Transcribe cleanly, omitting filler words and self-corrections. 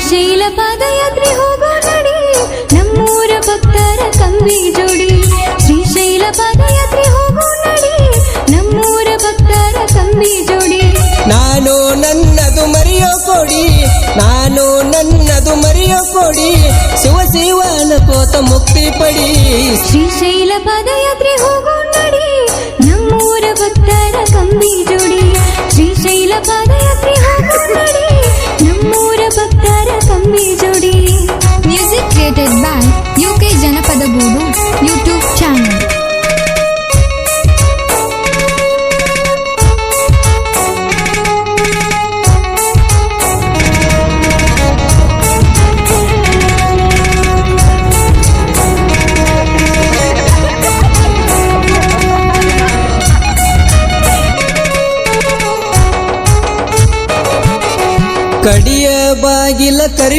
ಶ್ರೀಶೈಲ ಪಾದಯಾತ್ರೆ ಹೋಗೋ ನಡಿ ನಮ್ಮೂರ ಭಕ್ತರ ಕಂಬಿ ಜೋಡಿ ಶ್ರೀಶೈಲ ಪಾದಯಾತ್ರೆ ಹೋಗೋ ನಡಿ ನಮ್ಮೂರ ಭಕ್ತರ ಕಂಬಿ ಜೋಡಿ ನಾನು ನನ್ನದು ಮರೆಯೋ ಕೊಡಿ ನಾನು ನನ್ನದು ಮರೆಯೋ ಕೊಡಿ ಶಿವ ಶಿವನ ಕೋತ ಮುಕ್ತಿ ಪಡಿ ಶ್ರೀಶೈಲ ಪಾದಯಾತ್ರೆ ಹೋಗೋ ನಡಿ ನಮ್ಮೂರ ಭಕ್ತರ ಕಂಬಿ ಜೋಡಿ ಶ್ರೀಶೈಲ ಪಾದಯಾತ್ರೆ ಹೋಗೋ ನಡಿ ನಮ್ಮೂರ ಭಕ್ತರ ಕಂಬಿ ಜೋಡಿ ಮ್ಯೂಸಿಕ್ ಕ್ರಿಯೇಟೆಡ್ ಬೈ ಯುಕೆ ಜನಪದ ಗೂಡು ಯೂಟ್ಯೂಬ್ ಚಾನಲ್. ಕಡಿಯ ಬಾಗಿಲ ಕರಿವಿ